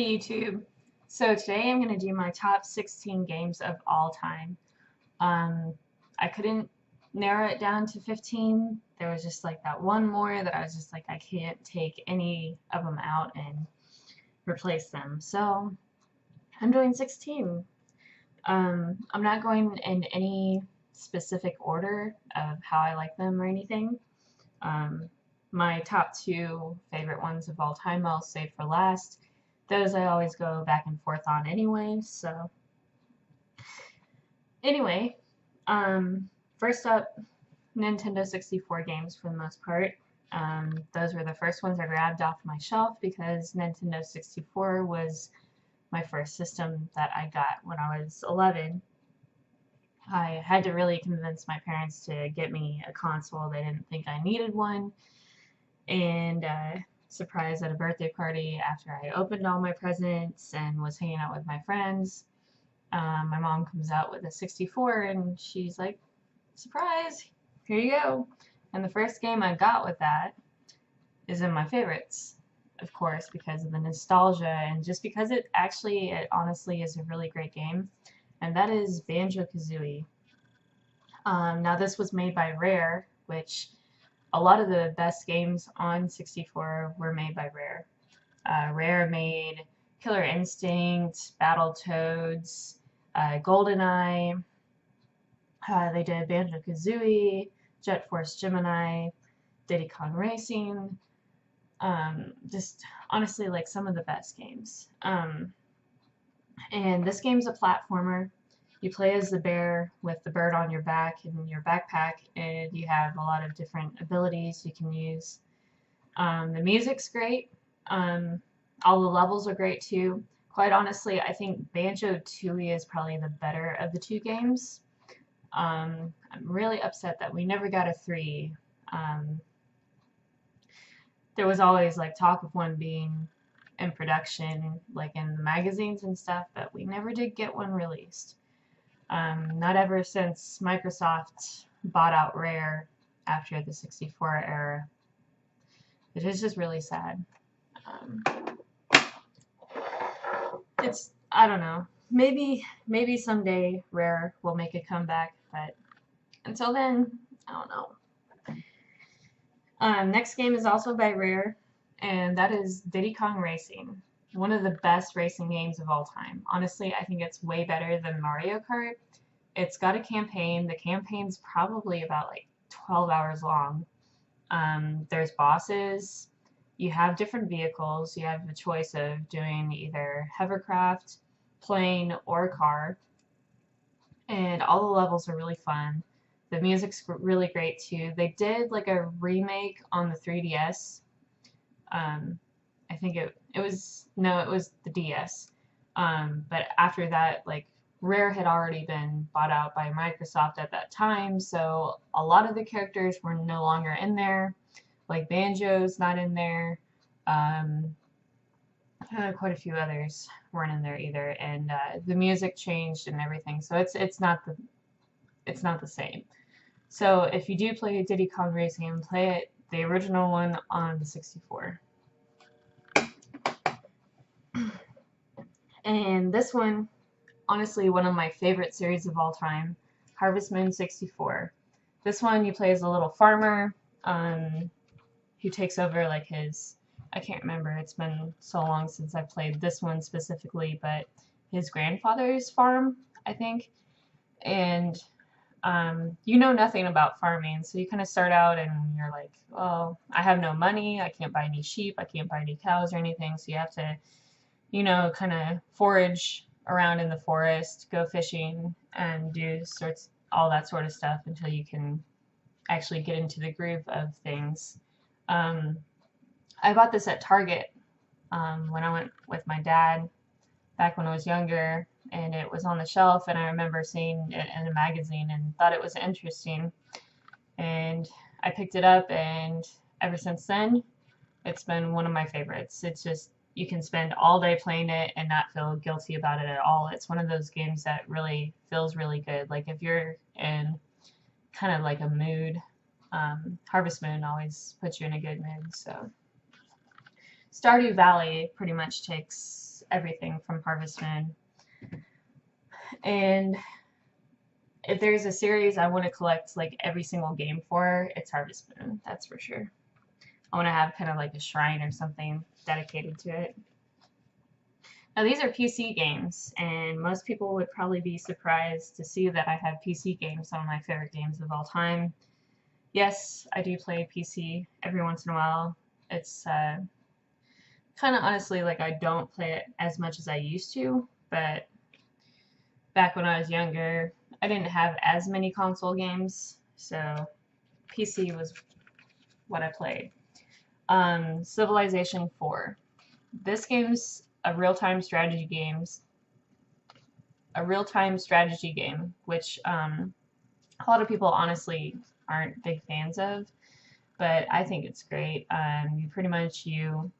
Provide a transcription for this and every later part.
Hey YouTube. So today I'm going to do my top 16 games of all time. Um, I couldn't narrow it down to 15. There was just like that one more that I was just like, I can't take any of them out and replace them. So I'm doing 16. I'm not going in any specific order of how I like them or anything. Um, my top two favorite ones of all time I'll save for last. Those I always go back and forth on anyway, so anyway, um, first up, Nintendo 64 games for the most part. Those were the first ones I grabbed off my shelf because Nintendo 64 was my first system that I got when I was 11. I had to really convince my parents to get me a console. They didn't think I needed one, and surprised at a birthday party after I opened all my presents and was hanging out with my friends. My mom comes out with a 64 and she's like, surprise, here you go. And the first game I got with that is in my favorites, of course, because of the nostalgia and just because it honestly is a really great game. And that is Banjo-Kazooie. Now this was made by Rare, which a lot of the best games on 64 were made by Rare. Rare made Killer Instinct, Battletoads, GoldenEye. They did Banjo-Kazooie, Jet Force Gemini, Diddy Kong Racing. Just honestly, like some of the best games. And this game's a platformer. You play as the bear with the bird on your back and your backpack, and you have a lot of different abilities you can use. The music's great. All the levels are great too. Quite honestly, I think Banjo-Tooie is probably the better of the two games. I'm really upset that we never got a 3. There was always like talk of one being in production, like in the magazines and stuff, but we never did get one released. Not ever since Microsoft bought out Rare after the 64 era. It is just really sad. I don't know. Maybe someday Rare will make a comeback, but until then, I don't know. Next game is also by Rare, and that is Diddy Kong Racing. One of the best racing games of all time. Honestly, I think it's way better than Mario Kart. It's got a campaign. The campaign's probably about like 12 hours long. There's bosses. You have different vehicles. You have a choice of doing either hovercraft, plane, or car. And all the levels are really fun. The music's really great too. They did like a remake on the 3DS. I think it was the DS. But after that, like Rare had already been bought out by Microsoft at that time, so a lot of the characters were no longer in there. Like Banjo's not in there. Quite a few others weren't in there either, and the music changed and everything. So it's not the same. So if you do play Diddy Kong Racing, play it the original one on the 64. And this one, honestly, one of my favorite series of all time, Harvest Moon 64. This one you play as a little farmer who takes over like I can't remember, it's been so long since I played this one specifically, but his grandfather's farm, I think. And you know nothing about farming, so you kind of start out and you're like, well, I have no money, I can't buy any sheep, I can't buy any cows or anything, so you have to, kind of forage around in the forest, go fishing, and do all that sort of stuff until you can actually get into the groove of things. I bought this at Target when I went with my dad back when I was younger, and it was on the shelf, and I remember seeing it in a magazine and thought it was interesting, and I picked it up, and ever since then it's been one of my favorites. It's just, you can spend all day playing it and not feel guilty about it at all. It's one of those games that really feels really good. Like if you're in kind of like a mood, Harvest Moon always puts you in a good mood. So Stardew Valley pretty much takes everything from Harvest Moon. And if there's a series I want to collect like every single game for, it's Harvest Moon, that's for sure. I want to have kind of like a shrine or something dedicated to it. Now these are PC games, and most people would probably be surprised to see that I have PC games, some of my favorite games of all time. Yes, I do play PC every once in a while. It's kind of honestly like I don't play it as much as I used to, but back when I was younger, I didn't have as many console games, so PC was what I played. Civilization 4. This game's a real-time strategy game, which a lot of people honestly aren't big fans of, but I think it's great. You pretty much you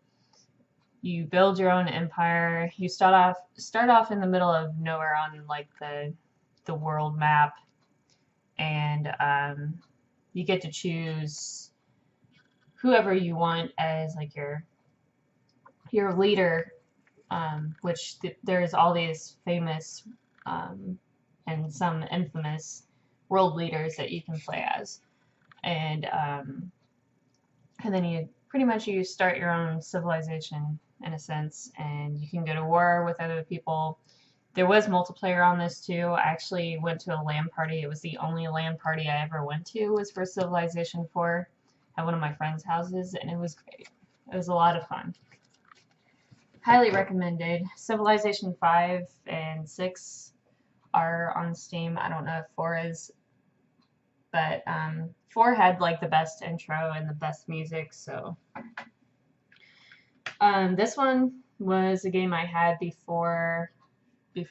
build your own empire. You start off in the middle of nowhere on like the world map, and you get to choose whoever you want as like your leader, which there's all these famous and some infamous world leaders that you can play as, and then you pretty much you start your own civilization in a sense, and you can go to war with other people. There was multiplayer on this too. I actually went to a LAN party. It was the only LAN party I ever went to was for Civilization 4 at one of my friends' houses, and it was great. It was a lot of fun. Highly recommended. Civilization 5 and 6 are on Steam. I don't know if 4 is, but 4 had like the best intro and the best music, so this one was a game I had before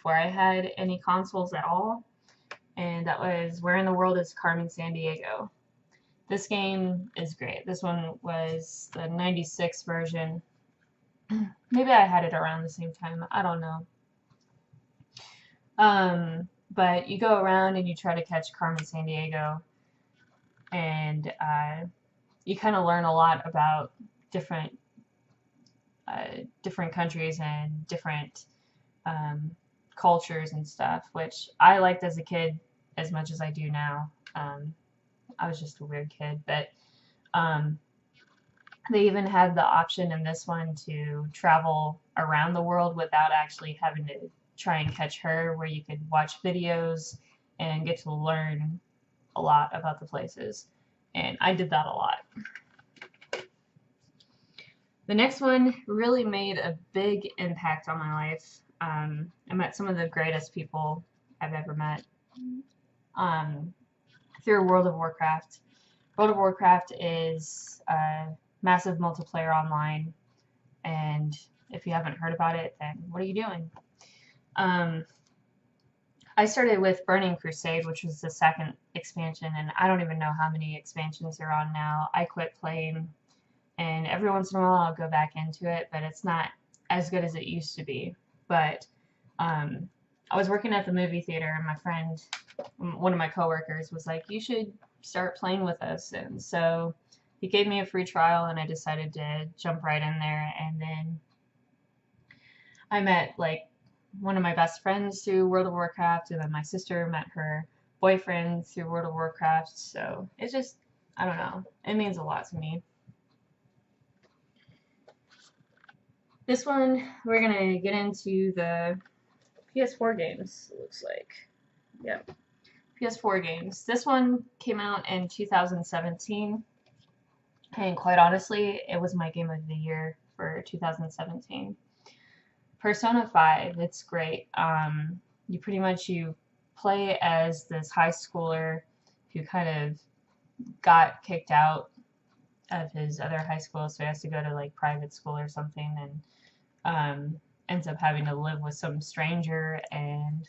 I had any consoles at all, and that was Where in the World is Carmen Sandiego. This game is great. This one was the 96 version. Maybe I had it around the same time. I don't know. But you go around and you try to catch Carmen Sandiego, and you kind of learn a lot about different countries and different cultures and stuff, which I liked as a kid as much as I do now. I was just a weird kid, but they even had the option in this one to travel around the world without actually having to try and catch her, where you could watch videos and get to learn a lot about the places. And I did that a lot. The next one really made a big impact on my life. I met some of the greatest people I've ever met through World of Warcraft. World of Warcraft is a massive multiplayer online, and if you haven't heard about it, then what are you doing? I started with Burning Crusade, which was the second expansion, and I don't even know how many expansions are on now. I quit playing, and every once in a while I'll go back into it, but it's not as good as it used to be. But I was working at the movie theater, and my friend, one of my coworkers, was like, "You should start playing with us." And so he gave me a free trial, and I decided to jump right in there. And then I met like one of my best friends through World of Warcraft, and then my sister met her boyfriend through World of Warcraft. So it's just, I don't know, it means a lot to me. This one, we're gonna get into the PS4 games, it looks like. Yep. PS4 games. This one came out in 2017, and quite honestly, it was my game of the year for 2017. Persona 5, it's great. You pretty much, you play as this high schooler who kind of got kicked out of his other high school, so he has to go to like private school or something, and ends up having to live with some stranger, and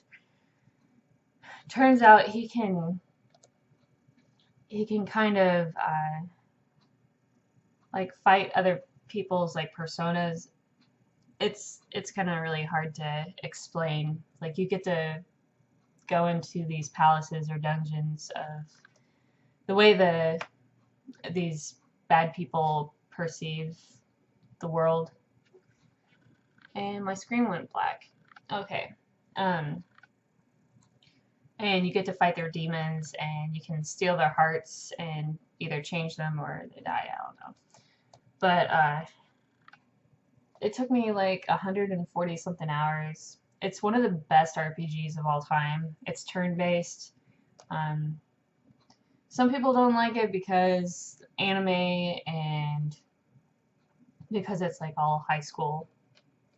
turns out he can kind of like fight other people's like personas. It's kind of really hard to explain. Like, you get to go into these palaces or dungeons of the way these bad people perceive the world, and my screen went black. Okay. And you get to fight their demons, and you can steal their hearts and either change them or they die. I don't know. But it took me like 140 something hours. It's one of the best RPGs of all time. It's turn-based. Um, some people don't like it because anime and because it's like all high school.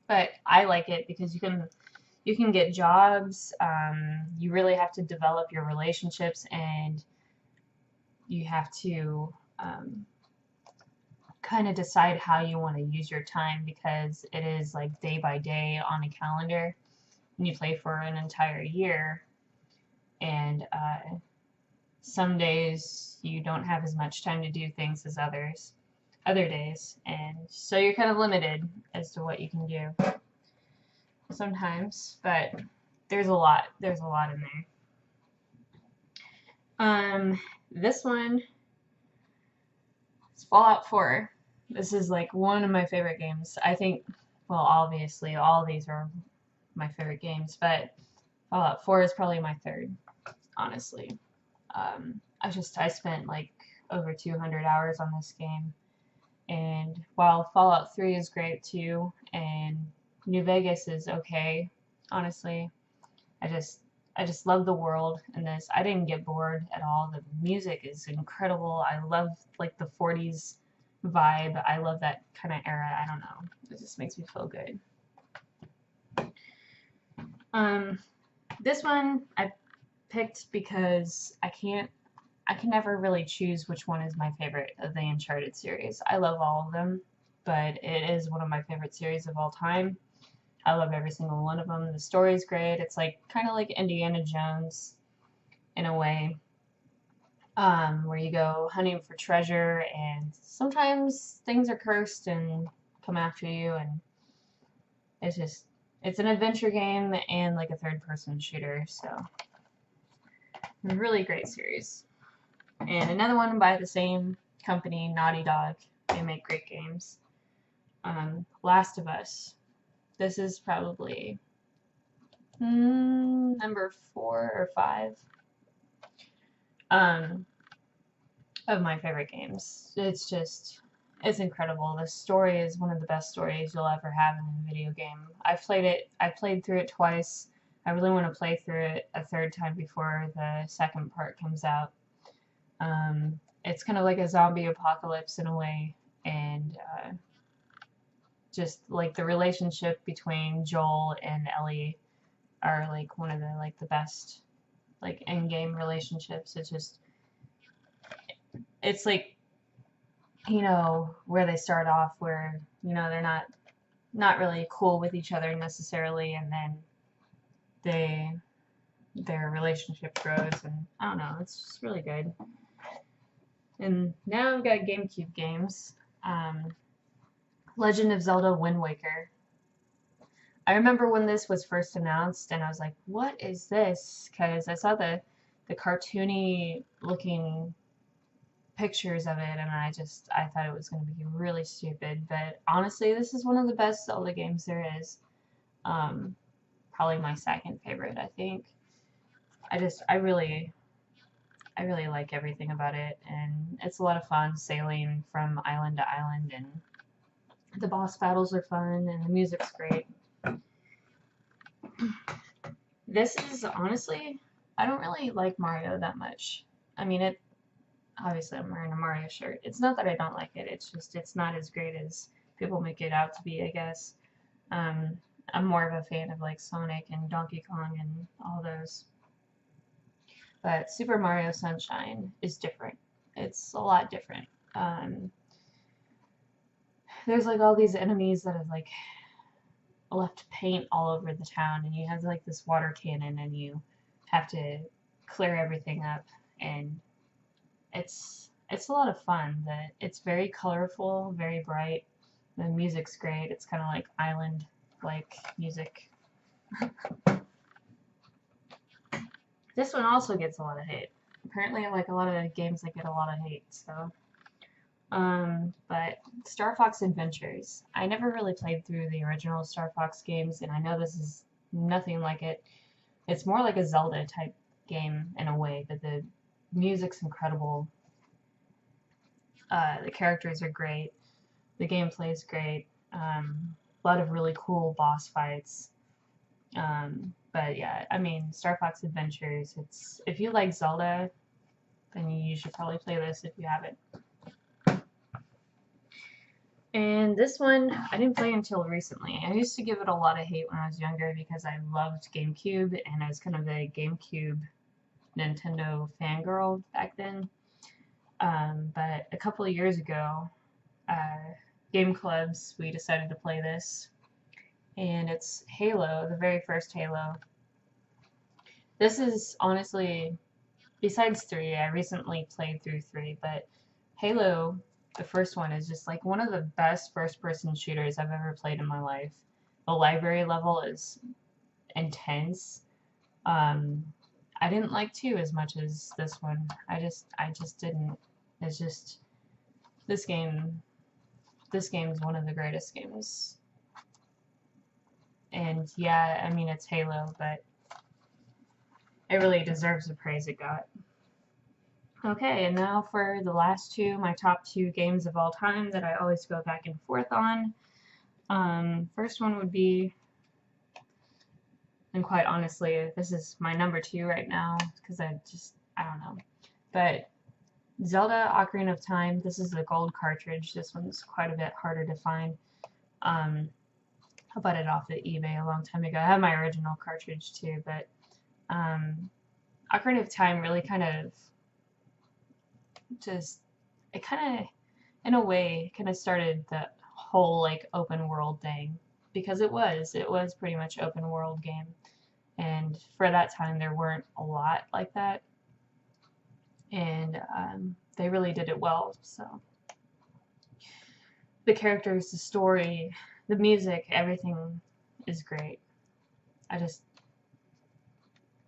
But I like it because you can get jobs. You really have to develop your relationships, and you have to kind of decide how you want to use your time, because it is like day by day on a calendar, and you play for an entire year. And some days you don't have as much time to do things as other days, and so you're kind of limited as to what you can do sometimes. But there's a lot in there. This one is Fallout 4. This is like one of my favorite games. I think, well, obviously all these are my favorite games, but Fallout 4 is probably my third, honestly. I spent like over 200 hours on this game, and while Fallout 3 is great too, and New Vegas is okay, honestly, I just love the world in this. I didn't get bored at all. The music is incredible. I love like the 40s vibe. I love that kind of era. I don't know. It just makes me feel good. This one I picked because I can never really choose which one is my favorite of the Uncharted series. I love all of them, but it is one of my favorite series of all time. I love every single one of them. The story's great. It's like kind of like Indiana Jones in a way, where you go hunting for treasure, and sometimes things are cursed and come after you, and it's an adventure game and like a third-person shooter, so really great series. And another one by the same company, Naughty Dog. They make great games. Last of Us. This is probably number 4 or 5 of my favorite games. It's incredible. The story is one of the best stories you'll ever have in a video game. I played through it twice. I really want to play through it a third time before the second part comes out. It's kind of like a zombie apocalypse in a way, and just like the relationship between Joel and Ellie are like one of the best like in-game relationships. It's like, you know, where they start off where, you know, they're not really cool with each other necessarily, and then their relationship grows, and I don't know, it's just really good. And now I've got GameCube games. Legend of Zelda Windwaker. I remember when this was first announced, and I was like, what is this? Because I saw the cartoony looking pictures of it, and I thought it was going to be really stupid. But honestly, this is one of the best Zelda games there is. Probably my second favorite, I think. I really like everything about it, and it's a lot of fun sailing from island to island, and the boss battles are fun, and the music's great. This is honestly, I don't really like Mario that much. I mean, obviously I'm wearing a Mario shirt. It's not that I don't like it, it's not as great as people make it out to be, I guess. I'm more of a fan of like Sonic and Donkey Kong and all those. But Super Mario Sunshine is different. It's a lot different. There's like all these enemies that have like left paint all over the town, and you have like this water cannon, and you have to clear everything up, and it's a lot of fun. It's very colorful, very bright. The music's great. It's kind of like island like music. This one also gets a lot of hate. Apparently, like a lot of games that get a lot of hate. So But Star Fox Adventures. I never really played through the original Star Fox games, and I know this is nothing like it. It's more like a Zelda type game in a way, but the music's incredible. The characters are great. The gameplay is great. A lot of really cool boss fights. But yeah, I mean, Star Fox Adventures. It's if you like Zelda, then you should probably play this if you haven't. And this one, I didn't play until recently. I used to give it a lot of hate when I was younger because I loved GameCube and I was kind of a GameCube Nintendo fangirl back then. But a couple of years ago, game clubs, we decided to play this. And it's Halo, the very first Halo. This is honestly, besides 3, I recently played through 3, but Halo, the first one, is just like one of the best first-person shooters I've ever played in my life. The library level is intense. I didn't like 2 as much as this one. I just didn't. It's just this game. This game is one of the greatest games. And yeah, I mean it's Halo, but it really deserves the praise it got. Okay, and now for the last two, my top 2 games of all time that I always go back and forth on. First one would be, and quite honestly, this is my number 2 right now, because I don't know. But Zelda Ocarina of Time, this is the gold cartridge. This one's quite a bit harder to find. I bought it off of eBay a long time ago. I have my original cartridge too, but Ocarina of Time really kind of in a way, kind of started the whole like open world thing, because it was pretty much open world game, and for that time there weren't a lot like that, and they really did it well. So the characters, the story, the music, everything is great.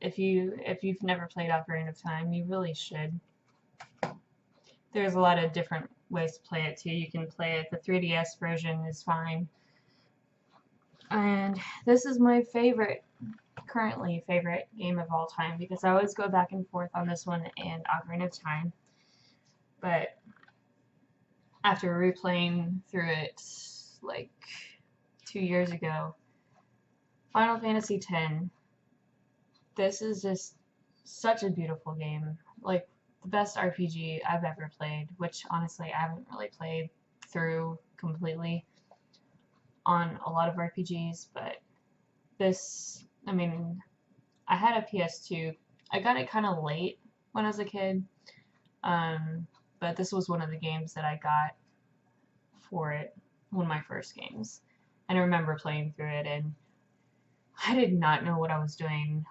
If you've never played Ocarina of Time, you really should. There's a lot of different ways to play it too. You can play it, the 3DS version is fine. And this is my currently favorite game of all time, because I always go back and forth on this one and Ocarina of Time. But after replaying through it like 2 years ago, Final Fantasy X, this is just such a beautiful game. Like, the best RPG I've ever played, which honestly I haven't really played through completely on a lot of RPGs, but this, I mean, I had a PS2. I got it kind of late when I was a kid, but this was one of the games that I got for it, one of my first games. And I remember playing through it, and I did not know what I was doing.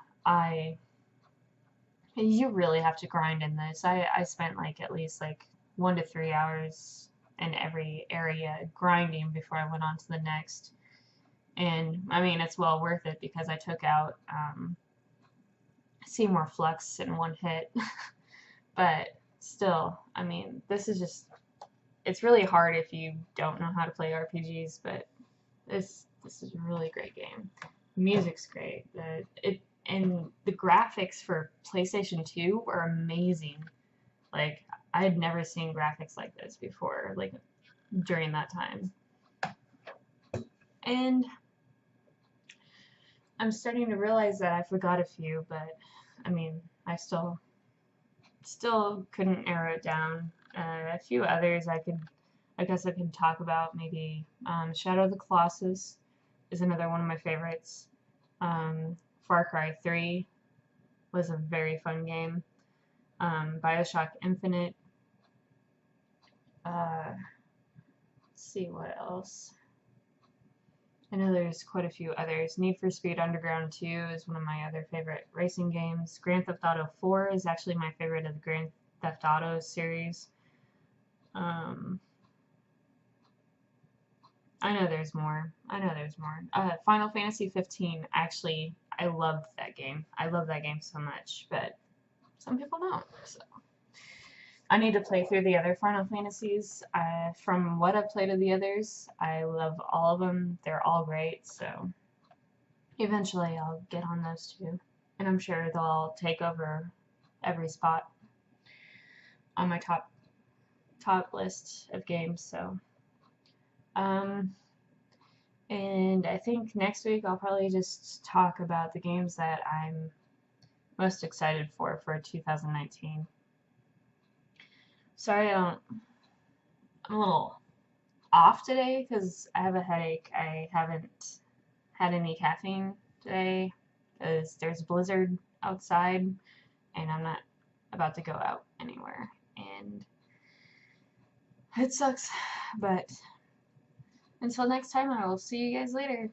You really have to grind in this. I spent like at least like 1 to 3 hours in every area grinding before I went on to the next. And I mean, it's well worth it because I took out Seymour Flux in one hit. But still, I mean, this is just, it's really hard if you don't know how to play RPGs, but this is a really great game. The music's great. And the graphics for PlayStation 2 were amazing. Like, I had never seen graphics like this before, like, during that time. And I'm starting to realize that I forgot a few, but, I mean, I still couldn't narrow it down. A few others I guess I could talk about, maybe Shadow of the Colossus is another one of my favorites. Far Cry 3 was a very fun game. Bioshock Infinite. Let's see what else. I know there's quite a few others. Need for Speed Underground 2 is one of my other favorite racing games. Grand Theft Auto 4 is actually my favorite of the Grand Theft Auto series. I know there's more. Final Fantasy 15, actually, I loved that game. I love that game so much, but some people don't. So, I need to play through the other Final Fantasies. From what I've played of the others, I love all of them. They're all great, so eventually I'll get on those too. And I'm sure they'll all take over every spot on my top list of games. So, um, and I think next week I'll probably just talk about the games that I'm most excited for 2019. Sorry, I'm a little off today because I have a headache. I haven't had any caffeine today because there's a blizzard outside and I'm not about to go out anywhere. And it sucks, but until next time, I will see you guys later.